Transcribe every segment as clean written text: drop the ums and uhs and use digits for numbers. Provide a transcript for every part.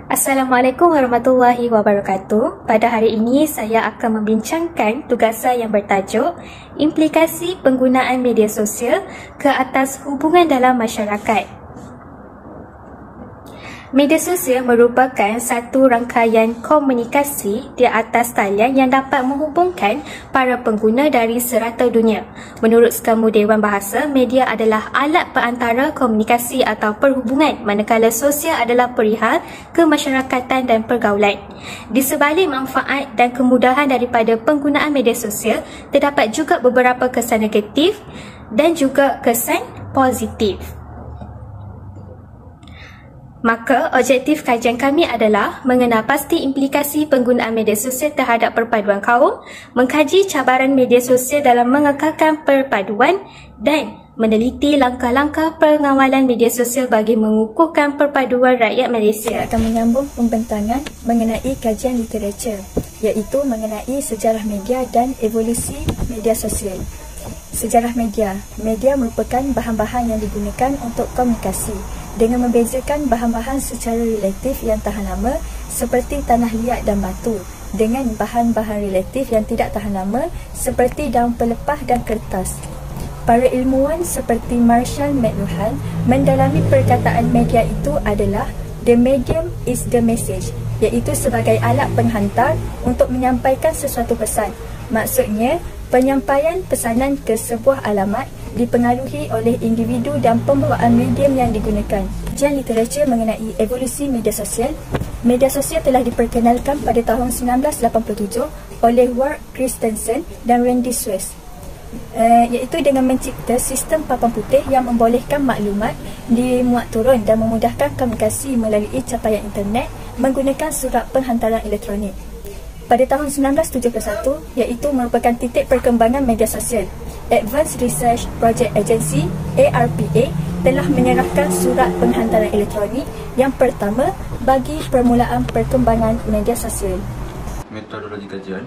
Assalamualaikum warahmatullahi wabarakatuh. Pada hari ini saya akan membincangkan tugasan yang bertajuk Implikasi Penggunaan Media Sosial ke atas hubungan dalam masyarakat. Media sosial merupakan satu rangkaian komunikasi di atas talian yang dapat menghubungkan para pengguna dari serata dunia. Menurut Sekamu Dewan Bahasa, media adalah alat perantara komunikasi atau perhubungan, manakala sosial adalah perihal kemasyarakatan dan pergaulan. Di sebalik manfaat dan kemudahan daripada penggunaan media sosial, terdapat juga beberapa kesan negatif dan juga kesan positif. Maka, objektif kajian kami adalah mengenal pasti implikasi penggunaan media sosial terhadap perpaduan kaum, mengkaji cabaran media sosial dalam mengekalkan perpaduan dan meneliti langkah-langkah pengawalan media sosial bagi mengukuhkan perpaduan rakyat Malaysia. Saya akan menyambung pembentangan mengenai kajian literatur, iaitu mengenai sejarah media dan evolusi media sosial. Sejarah media. Media merupakan bahan-bahan yang digunakan untuk komunikasi dengan membezakan bahan-bahan secara relatif yang tahan lama seperti tanah liat dan batu dengan bahan-bahan relatif yang tidak tahan lama seperti daun pelepah dan kertas. Para ilmuwan seperti Marshall McLuhan mendalami perkataan media itu adalah the medium is the message, iaitu sebagai alat penghantar untuk menyampaikan sesuatu pesan. Maksudnya, penyampaian pesanan ke sebuah alamat dipengaruhi oleh individu dan pembawaan medium yang digunakan. Kajian literatur mengenai evolusi media sosial. Media sosial telah diperkenalkan pada tahun 1987 oleh Ward Christensen dan Randy Suess, iaitu dengan mencipta sistem papan putih yang membolehkan maklumat dimuat turun dan memudahkan komunikasi melalui capaian internet menggunakan surat penghantaran elektronik. Pada tahun 1971, iaitu merupakan titik perkembangan media sosial, Advanced Research Project Agency (ARPA) telah menyerahkan surat penghantaran elektronik yang pertama bagi permulaan perkembangan media sosial. Metodologi kajian.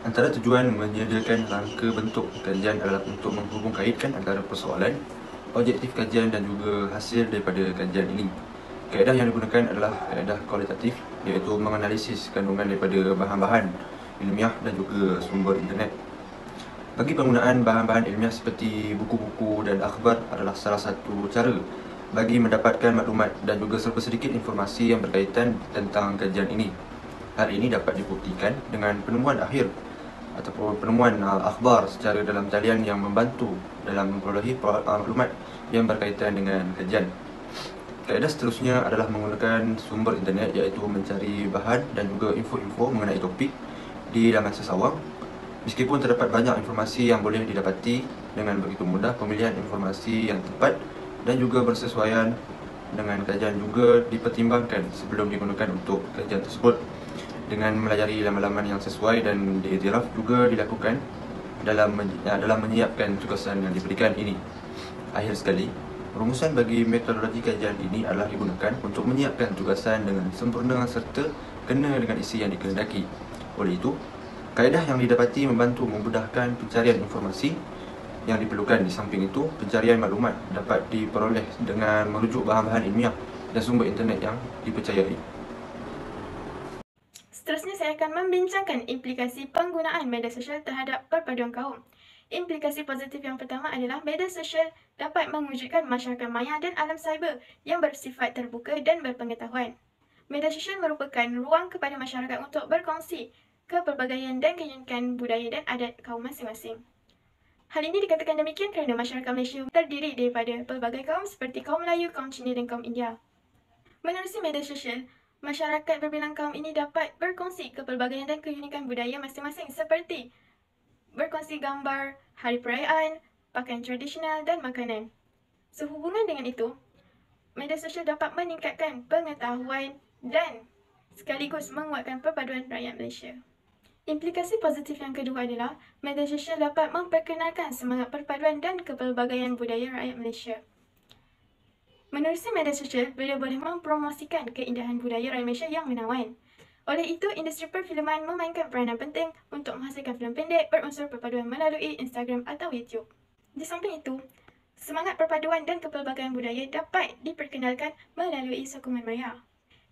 Antara tujuan menyediakan rangka bentuk kajian adalah untuk menghubung kaitkan antara persoalan, objektif kajian dan juga hasil daripada kajian ini. Kaedah yang digunakan adalah kaedah kualitatif, iaitu menganalisis kandungan daripada bahan-bahan ilmiah dan juga sumber internet. Bagi penggunaan bahan-bahan ilmiah seperti buku-buku dan akhbar adalah salah satu cara bagi mendapatkan maklumat dan juga serba sedikit informasi yang berkaitan tentang kajian ini. Hal ini dapat dibuktikan dengan penemuan akhir ataupun penemuan akhbar secara dalam talian yang membantu dalam memperolehi maklumat yang berkaitan dengan kajian. Kaedah seterusnya adalah menggunakan sumber internet, iaitu mencari bahan dan juga info-info mengenai topik di laman sesawang. Meskipun terdapat banyak informasi yang boleh didapati, dengan begitu mudah pemilihan informasi yang tepat dan juga bersesuaian dengan kajian juga dipertimbangkan sebelum digunakan untuk kajian tersebut. Dengan melayari laman-laman yang sesuai dan diiktiraf juga dilakukan dalam menyiapkan tugasan yang diberikan ini. Akhir sekali, rumusan bagi metodologi kajian ini adalah digunakan untuk menyiapkan tugasan dengan sempurna serta kena dengan isi yang dikehendaki. Oleh itu, kaedah yang didapati membantu memudahkan pencarian informasi yang diperlukan. Di samping itu, pencarian maklumat dapat diperoleh dengan merujuk bahan-bahan ilmiah dan sumber internet yang dipercayai. Seterusnya saya akan membincangkan implikasi penggunaan media sosial terhadap perpaduan kaum. Implikasi positif yang pertama adalah media sosial dapat mewujudkan masyarakat maya dan alam cyber yang bersifat terbuka dan berpengetahuan. Media sosial merupakan ruang kepada masyarakat untuk berkongsi kepelbagaian dan keunikan budaya dan adat kaum masing-masing. Hal ini dikatakan demikian kerana masyarakat Malaysia terdiri daripada pelbagai kaum seperti kaum Melayu, kaum Cina dan kaum India. Menerusi media sosial, masyarakat berbilang kaum ini dapat berkongsi kepelbagaian dan keunikan budaya masing-masing seperti berkongsi gambar, hari perayaan, pakaian tradisional dan makanan. Sehubungan dengan itu, media sosial dapat meningkatkan pengetahuan dan sekaligus menguatkan perpaduan rakyat Malaysia. Implikasi positif yang kedua adalah media sosial dapat memperkenalkan semangat perpaduan dan kepelbagaian budaya rakyat Malaysia. Menerusi media sosial, beliau boleh mempromosikan keindahan budaya rakyat Malaysia yang menawan. Oleh itu, industri perfilman memainkan peranan penting untuk menghasilkan filem pendek berunsur perpaduan melalui Instagram atau YouTube. Di samping itu, semangat perpaduan dan kepelbagaian budaya dapat diperkenalkan melalui sokongan maya.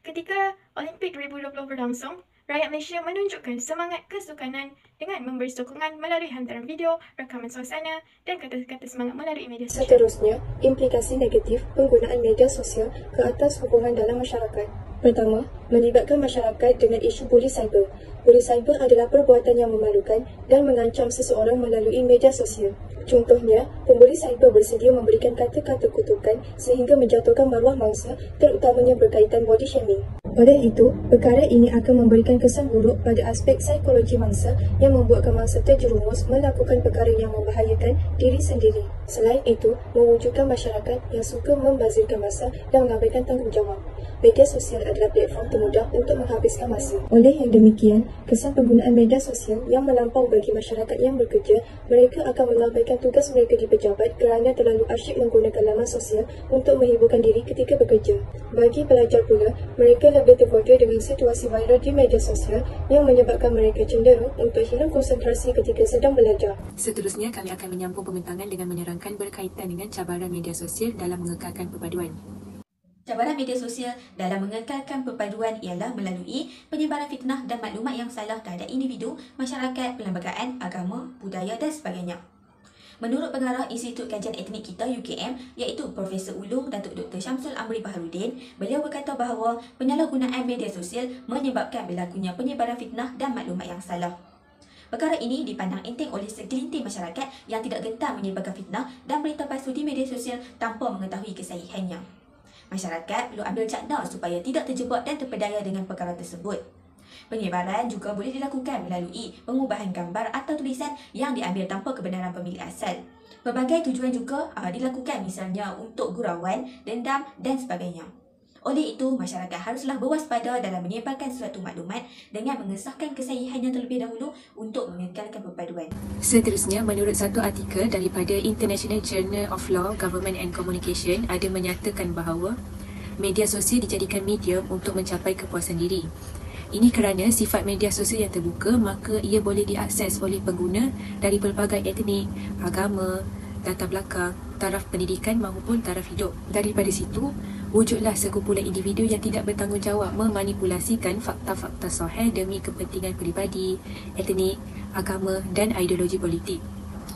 Ketika Olimpik 2020 berlangsung, rakyat Malaysia menunjukkan semangat kesukanan dengan memberi sokongan melalui hantaran video, rakaman suasana dan kata-kata semangat melalui media sosial. Seterusnya, implikasi negatif penggunaan media sosial ke atas hubungan dalam masyarakat. Pertama, melibatkan masyarakat dengan isu buli cyber. Buli cyber adalah perbuatan yang memalukan dan mengancam seseorang melalui media sosial. Contohnya, pembuli cyber bersedia memberikan kata-kata kutukan sehingga menjatuhkan maruah mangsa, terutamanya berkaitan body shaming. Oleh itu, perkara ini akan memberikan kesan buruk pada aspek psikologi mangsa yang membuatkan mangsa terjerumus melakukan perkara yang membahayakan diri sendiri. Selain itu, mewujudkan masyarakat yang suka membazirkan masa dan mengabaikan tanggungjawab. Media sosial adalah platform termudah untuk menghabiskan masa. Oleh yang demikian, kesan penggunaan media sosial yang melampau bagi masyarakat yang bekerja, mereka akan mengabaikan tugas mereka di pejabat kerana terlalu asyik menggunakan laman sosial untuk menghiburkan diri ketika bekerja. Bagi pelajar pula, mereka lebih tergoda dengan situasi viral di media sosial yang menyebabkan mereka cenderung untuk hilang konsentrasi ketika sedang belajar. Seterusnya, kami akan menyambung pembincangan dengan menerangkan berkaitan dengan cabaran media sosial dalam mengekalkan perpaduan. Cabaran media sosial dalam mengekalkan perpaduan ialah melalui penyebaran fitnah dan maklumat yang salah terhadap individu, masyarakat, perlembagaan, agama, budaya dan sebagainya. Menurut pengarah Institut Kajian Etnik Kita UKM iaitu Profesor Ulum Datuk Dr. Syamsul Amri Baharudin, beliau berkata bahawa penyalahgunaan media sosial menyebabkan berlakunya penyebaran fitnah dan maklumat yang salah. Perkara ini dipandang enteng oleh segelintir masyarakat yang tidak gentar menyebarkan fitnah dan berita palsu di media sosial tanpa mengetahui kesahihannya. Masyarakat perlu ambil cadar supaya tidak terjebak dan terpedaya dengan perkara tersebut. Penyebaran juga boleh dilakukan melalui pengubahan gambar atau tulisan yang diambil tanpa kebenaran pemilik asal. Berbagai tujuan juga dilakukan, misalnya untuk gurauan, dendam dan sebagainya. Oleh itu, masyarakat haruslah berwaspada dalam menyebarkan suatu maklumat dengan mengesahkan kesahihannya terlebih dahulu untuk mengekalkan perpaduan. Seterusnya, menurut satu artikel daripada International Journal of Law, Government and Communication ada menyatakan bahawa media sosial dijadikan medium untuk mencapai kepuasan diri. Ini kerana sifat media sosial yang terbuka, maka ia boleh diakses oleh pengguna dari pelbagai etnik, agama, latar belakang, taraf pendidikan maupun taraf hidup. Daripada situ, wujudlah sekumpulan individu yang tidak bertanggungjawab memanipulasikan fakta-fakta sahih demi kepentingan peribadi, etnik, agama dan ideologi politik.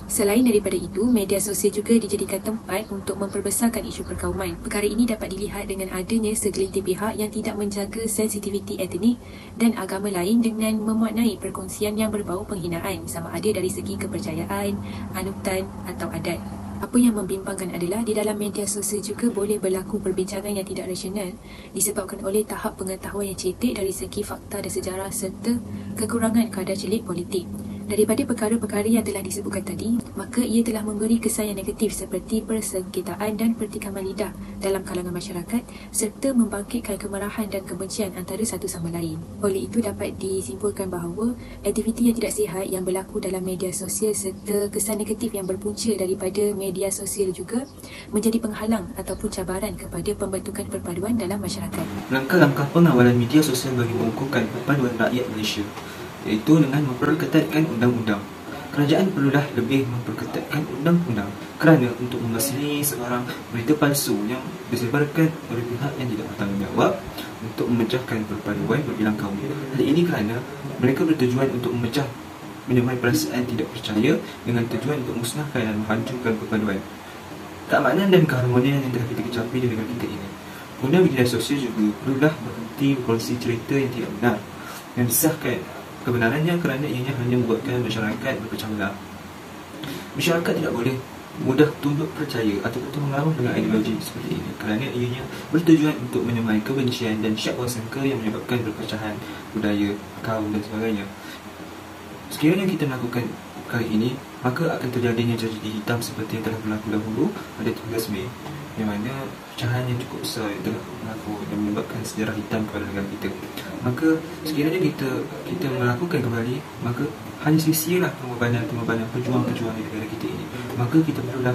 Selain daripada itu, media sosial juga dijadikan tempat untuk memperbesarkan isu perkauman. Perkara ini dapat dilihat dengan adanya segelintir pihak yang tidak menjaga sensitiviti etnik dan agama lain dengan memaknai perkongsian yang berbau penghinaan, sama ada dari segi kepercayaan, anutan atau adat. Apa yang membimbangkan adalah di dalam media sosial juga boleh berlaku perbincangan yang tidak rasional disebabkan oleh tahap pengetahuan yang cetek dari segi fakta dan sejarah serta kekurangan kadar celik politik. Daripada perkara-perkara yang telah disebutkan tadi, maka ia telah memberi kesan yang negatif seperti persengketaan dan pertikaman lidah dalam kalangan masyarakat serta membangkitkan kemarahan dan kebencian antara satu sama lain. Oleh itu, dapat disimpulkan bahawa aktiviti yang tidak sihat yang berlaku dalam media sosial serta kesan negatif yang berpunca daripada media sosial juga menjadi penghalang ataupun cabaran kepada pembentukan perpaduan dalam masyarakat. Langkah-langkah pengawalan media sosial bagi mengukuhkan perpaduan rakyat Malaysia, iaitu dengan memperketatkan undang-undang. Kerajaan perlulah lebih memperketatkan undang-undang kerana untuk mengasili sebarang berita palsu yang disebarkan oleh pihak yang tidak bertanggungjawab untuk memecahkan perpaduan berbilang kaum. Hal ini kerana mereka bertujuan untuk menyemai perasaan tidak percaya dengan tujuan untuk musnahkan dan menghancurkan perpaduan, keamanan dan keharmonian yang telah kita capai di negara kita ini. Pengguna media sosial juga perlulah berhenti berkongsi cerita yang tidak benar dan disahkan kebenarannya kerana ianya hanya membuatkan masyarakat berpecah belah. Masyarakat tidak boleh mudah tunduk percaya atau terpengaruh dengan ideologi seperti ini kerana ianya bertujuan untuk menyemai kebencian dan syak prasangka yang menyebabkan perpecahan budaya, kaum dan sebagainya. Sekiranya kita melakukan perkara ini, maka akan terjadinya tragedi hitam seperti yang telah berlaku dahulu pada 13 Mei, yang mana pecahan yang cukup besar yang telah berlaku dan menyebabkan sejarah hitam kepada negara kita. Maka sekiranya kita melakukan kembali, maka hanya sia-sialah pengorbanan pejuang-pejuang di negara kita ini. Maka kita perlulah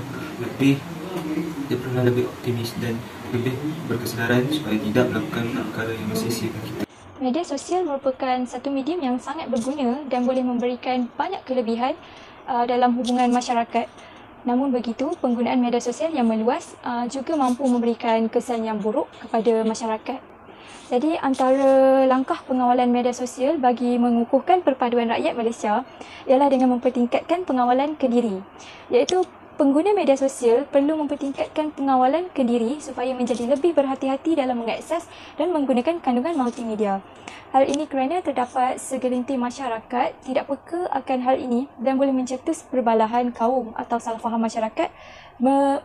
lebih optimis dan lebih berkesedaran supaya tidak melakukan perkara yang sia-siakan kita. Media sosial merupakan satu medium yang sangat berguna dan boleh memberikan banyak kelebihan dalam hubungan masyarakat. Namun begitu, penggunaan media sosial yang meluas juga mampu memberikan kesan yang buruk kepada masyarakat. Jadi antara langkah pengawalan media sosial bagi mengukuhkan perpaduan rakyat Malaysia ialah dengan mempertingkatkan pengawalan ke diri, iaitu pengguna media sosial perlu mempertingkatkan pengawalan ke diri supaya menjadi lebih berhati-hati dalam mengakses dan menggunakan kandungan multimedia. Hal ini kerana terdapat segelintir masyarakat tidak peka akan hal ini dan boleh mencetus perbalahan kaum atau salah faham masyarakat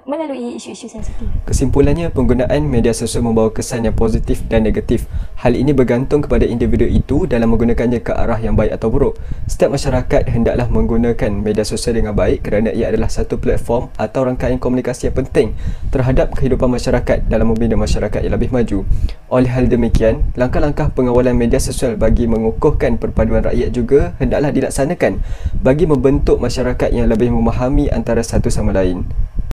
melalui isu-isu sensitif. Kesimpulannya, penggunaan media sosial membawa kesan yang positif dan negatif. Hal ini bergantung kepada individu itu dalam menggunakannya ke arah yang baik atau buruk. Setiap masyarakat hendaklah menggunakan media sosial dengan baik kerana ia adalah satu platform atau rangkaian komunikasi yang penting terhadap kehidupan masyarakat dalam membina masyarakat yang lebih maju. Oleh hal demikian, langkah-langkah pengawalan media sosial bagi mengukuhkan perpaduan rakyat juga hendaklah dilaksanakan bagi membentuk masyarakat yang lebih memahami antara satu sama lain.